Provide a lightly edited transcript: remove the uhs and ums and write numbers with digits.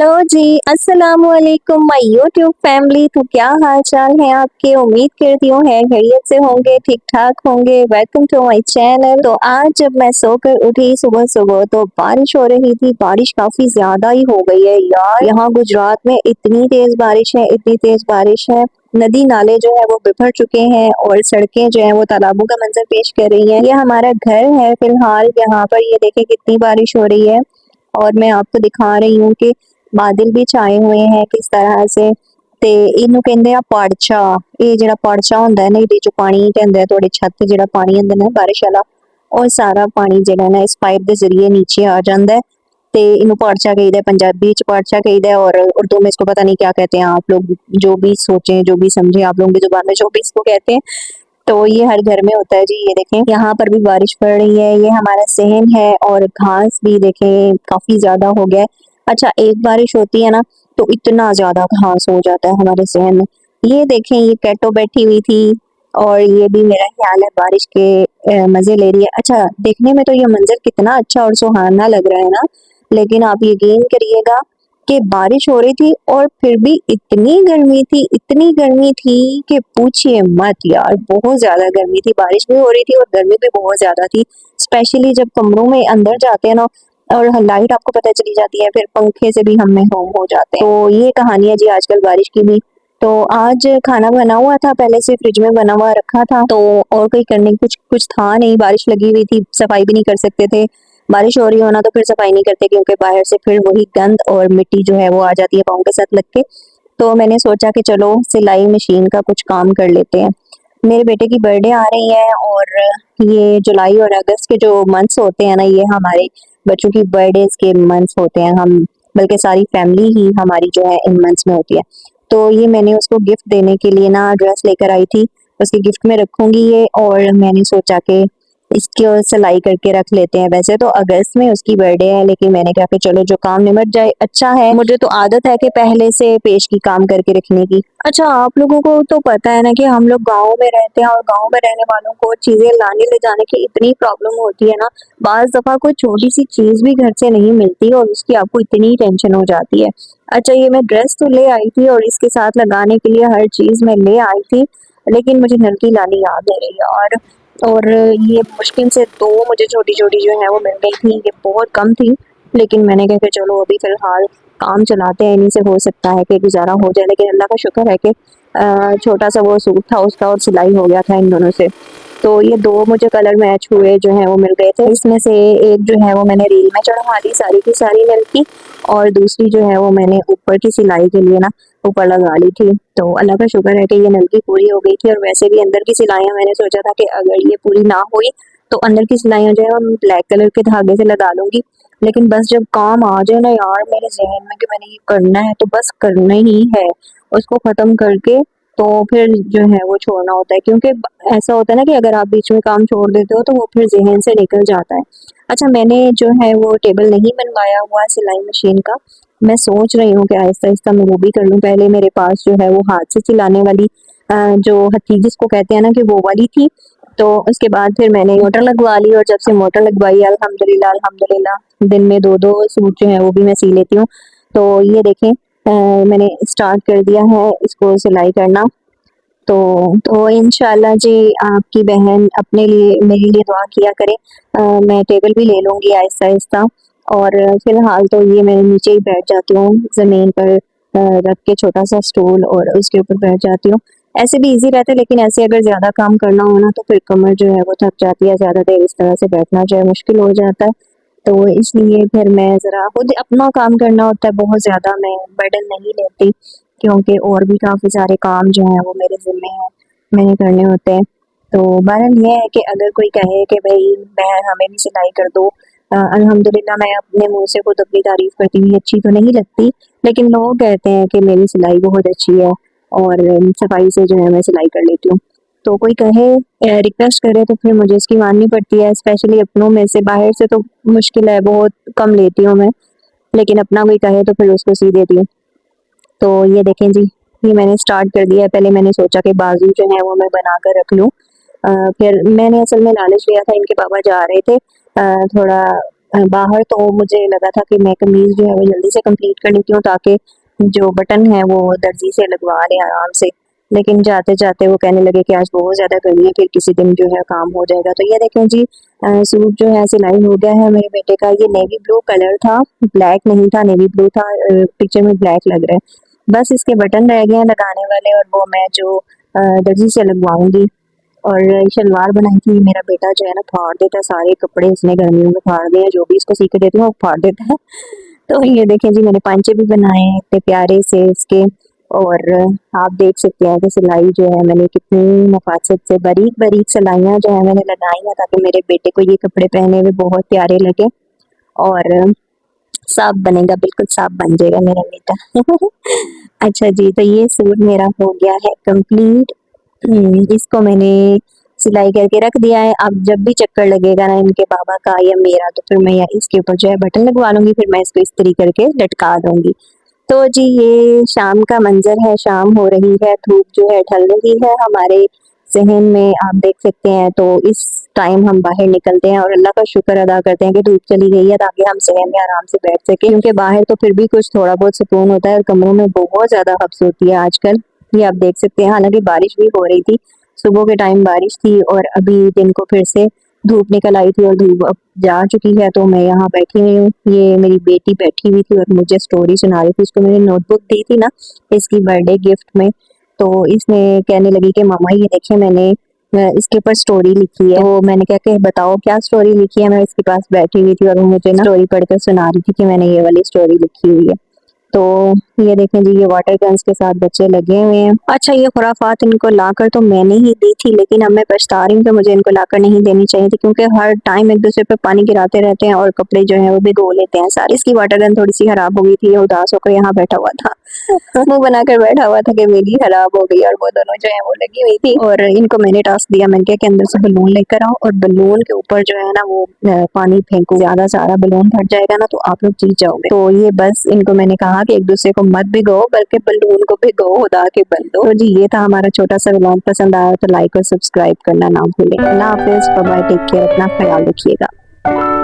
Hello जी, अस्सलाम वालेकुम my YouTube family. तो क्या हाल चाल है आपके? उम्मीद करती हूँ है खैरियत से होंगे, ठीक ठाक होंगे। Welcome to my channel. तो आज जब मैं सोकर उठी सुबह सुबह तो बारिश हो रही थी। बारिश काफी ज्यादा ही हो गई है यार, यहाँ गुजरात में इतनी तेज बारिश है, इतनी तेज बारिश है। नदी नाले जो है वो बिफर चुके हैं और सड़कें जो है वो तालाबों का मंजर पेश कर रही हैं। ये हमारा घर है फिलहाल, यहाँ पर ये देखें कितनी बारिश हो रही है। और मैं आपको दिखा रही हूँ कि बादल भी छाए हुए हैं किस तरह से। ਤੇ ਇਹਨੂੰ ਕਹਿੰਦੇ ਆ ਪਾੜਚਾ। ਇਹ ਜਿਹੜਾ ਪਾੜਚਾ ਹੁੰਦਾ ਹੈ ਨਾ, ਇਹਦੇ ਚੋਂ ਪਾਣੀ ਕਹਿੰਦੇ ਆ ਤੁਹਾਡੇ ਛੱਤ ਤੇ ਜਿਹੜਾ ਪਾਣੀ ਹੁੰਦਾ ਨਾ ਬਾਰਿਸ਼ ਵਾਲਾ, ਉਹ ਸਾਰਾ ਪਾਣੀ ਜਿਹੜਾ ਨਾ ਇਸ ਪਾइप ਦੇ जरिए नीचे आ जाता है। ਤੇ ਇਹਨੂੰ ਪਾੜਚਾ कहीदा है, पंजाबी च पाड़चा कहीदा है और उर्दू में इसको पता नहीं क्या कहते हैं आप लोग। जो भी सोचें जो भी समझे आप लोगों की जुबान में जो भी इसको कहते हैं। तो ये हर घर में होता है जी। ये देखें यहाँ पर भी बारिश पड़ रही है, ये हमारा सहन है और घास भी देखें काफी ज्यादा हो गया है। अच्छा, एक बारिश होती है ना तो इतना ज्यादा घास हो जाता है हमारे सहन में। ये देखें ये कैटो बैठी हुई थी और ये भी मेरा ख्याल है बारिश के मजे ले रही है। अच्छा, देखने में तो ये मंजर कितना अच्छा और सुहाना लग रहा है ना, लेकिन आप यकीन करिएगा कि बारिश हो रही थी और फिर भी इतनी गर्मी थी, इतनी गर्मी थी कि पूछिए मत यार। बहुत ज्यादा गर्मी थी, बारिश भी हो रही थी और गर्मी भी बहुत ज्यादा थी। स्पेशली जब कमरों में अंदर जाते हैं ना और लाइट आपको पता चली जाती है, फिर पंखे से भी हम महरूम हो जाते हैं। तो ये कहानी है जी आजकल बारिश की भी। तो आज खाना बना हुआ था, पहले से फ्रिज में बना हुआ रखा था, तो और कोई करने कुछ कुछ था नहीं। बारिश लगी हुई थी, सफाई भी नहीं कर सकते थे। बारिश हो रही हो ना तो फिर सफाई नहीं करते क्योंकि बाहर से फिर वही गंद और मिट्टी जो है वो आ जाती है पाँव के साथ लग के। तो मैंने सोचा कि चलो सिलाई मशीन का कुछ काम कर लेते हैं। मेरे बेटे की बर्थडे आ रही है और ये जुलाई और अगस्त के जो मंथ्स होते हैं ना, ये हमारे बच्चों की बर्थडेज के मंथ्स होते हैं। हम बल्कि सारी फैमिली ही हमारी जो है इन मंथ्स में होती है। तो ये मैंने उसको गिफ्ट देने के लिए ना ड्रेस लेकर आई थी, उसके गिफ्ट में रखूंगी ये। और मैंने सोचा कि इसकी और सिलाई करके रख लेते हैं। वैसे तो अगस्त में उसकी बर्थडे है, लेकिन मैंने कहा कि चलो जो काम निमट जाए अच्छा है। मुझे तो आदत है कि पहले से पेश की काम करके रखने की। अच्छा, आप लोगों को तो पता है ना कि हम लोग गाँव में रहते हैं और गाँव में रहने वालों को चीजें लाने ले जाने की इतनी प्रॉब्लम होती है ना। बाज दफा कोई छोटी सी चीज भी घर से नहीं मिलती और उसकी आपको इतनी टेंशन हो जाती है। अच्छा, ये मैं ड्रेस तो ले आई थी और इसके साथ लगाने के लिए हर चीज मैं ले आई थी, लेकिन मुझे नलकी लानी याद नहीं रही यार। और ये मुश्किल से दो मुझे छोटी छोटी जो है वो मिल गई थी, ये बहुत कम थी। लेकिन मैंने कहा कि चलो अभी फिलहाल काम चलाते हैं, इन्हीं से हो सकता है कि गुजारा हो जाए। लेकिन अल्लाह का शुक्र है कि छोटा सा वो सूट था उसका और सिलाई हो गया था इन दोनों से। तो ये दो मुझे कलर मैच हुए जो है वो मिल गए थे। इसमें से एक जो है वो मैंने रील में चढ़वा दी सारी की सारी नलकी, और दूसरी जो है वो मैंने ऊपर की सिलाई के लिए ना ऊपर लगा ली थी। तो अल्लाह का शुक्र है कि ये नलकी पूरी हो गई थी। और वैसे भी अंदर की सिलाइयाँ मैंने सोचा था कि अगर ये पूरी ना हुई तो अंदर की सिलाइयाँ जो है हम ब्लैक कलर के धागे से लगा लूंगी। लेकिन बस जब काम आ जाए ना यार मेरे जहन में कि मैंने ये करना है तो बस करना ही है, उसको खत्म करके तो फिर जो है वो छोड़ना होता है। क्योंकि ऐसा होता है ना कि अगर आप बीच में काम छोड़ देते हो तो वो फिर जहन से निकल जाता है। अच्छा, मैंने जो है वो टेबल नहीं बनवाया हुआ सिलाई मशीन का। मैं सोच रही हूँ कि आहिस्ता आहिस्ता मैं वो भी कर लूँ। पहले मेरे पास जो है वो हाथ से सिलाने वाली जो हथी जिसको कहते हैं ना कि वो वाली थी। तो उसके बाद फिर मैंने मोटर लगवा ली और जब से मोटर लगवाई अल्हम्दुलिल्लाह अल्हम्दुलिल्लाह दिन में दो दो सूट जो है वो भी मैं सी लेती हूँ। तो ये देखें मैंने स्टार्ट कर दिया है इसको सिलाई करना। तो इंशाल्लाह जी आपकी बहन अपने लिए मेरे लिए दुआ किया करे। मैं टेबल भी ले लूँगी आहिस्ता आहिस्ता। और फिलहाल तो ये मैं नीचे ही बैठ जाती हूँ ज़मीन पर रख के छोटा सा स्टूल और उसके ऊपर बैठ जाती हूँ। ऐसे भी इजी रहता है, लेकिन ऐसे अगर ज़्यादा काम करना हो ना तो फिर कमर जो है वो थक जाती है, ज़्यादा देर इस तरह से बैठना जो है मुश्किल हो जाता है। तो इसलिए फिर मैं ज़रा खुद अपना काम करना होता है, बहुत ज़्यादा मैं बर्डन नहीं लेती क्योंकि और भी काफ़ी सारे काम जो हैं वो मेरे ज़िम्मे हैं, मैंने करने होते हैं। तो बहरहाल ये है कि अगर कोई कहे कि भाई बहन हमें भी सिलाई कर दो, अल्हम्दुलिल्लाह मैं अपने मुंह से खुद अपनी तारीफ करती हुई अच्छी तो नहीं लगती, लेकिन लोग कहते हैं कि मेरी सिलाई बहुत अच्छी है और सफाई से जो है मैं सिलाई कर लेती हूँ। तो कोई कहे रिक्वेस्ट करे तो फिर मुझे इसकी माननी पड़ती है, स्पेशली अपनों में से। बाहर से तो मुश्किल है, बहुत कम लेती हूँ मैं, लेकिन अपना कोई कहे तो फिर उसको सी देती हूँ। तो ये देखें जी, ये मैंने स्टार्ट कर दिया है। पहले मैंने सोचा कि बाजू जो है वो मैं बना कर रख लूँ। फिर मैंने असल में लालच लिया था, इनके पापा जा रहे थे थोड़ा बाहर तो मुझे लगा था कि मैं कमीज जो है वो जल्दी से कंप्लीट कर लेती हूँ ताकि जो बटन है वो दर्जी से लगवा लें आराम से। लेकिन जाते जाते वो कहने लगे कि आज बहुत ज्यादा गर्मी है, फिर किसी दिन जो है काम हो जाएगा। तो ये देखें जी, सूट जो है सिलाई हो गया है मेरे बेटे का। ये नेवी ब्लू कलर था, ब्लैक नहीं था, नेवी ब्लू था। पिक्चर में ब्लैक लग रहा है। बस इसके बटन रह गए हैं लगाने वाले, और वो मैं जो दर्जी से लगवाऊंगी। और शलवार बनाई थी, मेरा बेटा जो है ना फाड़ देता है सारे कपड़े, इसने गर्मियों में फाड़ दिए हैं। जो भी इसको सीख के देती हूँ वो फाड़ देता है। तो ये देखें जी, मैंने पांचे भी बनाए हैं इतने प्यारे से इसके। और आप देख सकते हैं कि सिलाई जो है मैंने कितनी नफासत से बारीक बारीक सिलाइयाँ जो है मैंने लगाई हैं ताकि मेरे बेटे को ये कपड़े पहने हुए बहुत प्यारे लगे। और साफ बनेगा, बिल्कुल साफ बन जाएगा मेरा बेटा। अच्छा जी, तो ये सूट मेरा हो गया है कंप्लीट। इसको मैंने सिलाई करके रख दिया है। अब जब भी चक्कर लगेगा ना इनके पापा का या मेरा, तो फिर मैं इसके ऊपर जो है बटन लगवा लूंगी, फिर मैं इसको इस्त्री करके लटका दूंगी। तो जी ये शाम का मंजर है, शाम हो रही है, धूप जो है ढल रही है हमारे ज़हन में, आप देख सकते हैं। तो इस टाइम हम बाहर निकलते हैं और अल्लाह का शुक्र अदा करते हैं कि धूप चली गई है ताकि हम सहन में आराम से बैठ सके, क्योंकि बाहर तो फिर भी कुछ थोड़ा बहुत सुकून होता है और कमरों में बहुत ज़्यादा हब्स होती है आजकल। ये आप देख सकते हैं, हालांकि बारिश भी हो रही थी, सुबह के टाइम बारिश थी और अभी दिन को फिर से धूप निकल आई थी और धूप अब जा चुकी है। तो मैं यहाँ बैठी हुई हूँ, ये मेरी बेटी बैठी हुई थी और मुझे स्टोरी सुना रही थी। इसको मैंने नोटबुक दी थी ना इसकी बर्थडे गिफ्ट में, तो इसने कहने लगी कि मामा ये देखिए मैंने इसके ऊपर स्टोरी लिखी है। तो मैंने कहा कि बताओ क्या स्टोरी लिखी है। मैं इसके पास बैठी हुई थी और वो मुझे ना स्टोरी पढ़कर सुना रही थी कि मैंने ये वाली स्टोरी लिखी हुई है। तो ये देखें जी, ये वाटर गन्स के साथ बच्चे लगे हुए हैं। अच्छा, ये खुराफात इनको लाकर तो मैंने ही दी थी, लेकिन अब मैं पछता रही हूँ कि मुझे इनको लाकर नहीं देनी चाहिए थी, क्योंकि हर टाइम एक दूसरे पे पानी गिराते रहते हैं और कपड़े जो है वो भिगो लेते हैं सारे। इसकी वाटर गन थोड़ी सी खराब हो गई थी, ये उदास होकर यहाँ बैठा हुआ था। मुंह बनाकर बैठा हुआ था कि मेरी खराब हो गई, और वो दोनों जो है वो लगी हुई थी। और इनको मैंने टास्क दिया, मैंने कहा कि अंदर से बलून लेकर आओ और बलून के ऊपर जो है ना वो पानी फेंको, ज्यादा सारा बलून फट जाएगा ना तो आप लोग जीत जाओगे। तो ये बस इनको मैंने कहा कि एक दूसरे को मत भिगो बल्कि बलून को भिगो, खुदा के बंदो। तो जी ये था हमारा छोटा सा व्लॉग। पसंद आया तो लाइक और सब्सक्राइब करना ना भूलें। अल्लाह हाफिज, बाय बाय, टेक केयर, अपना ख्याल रखिएगा।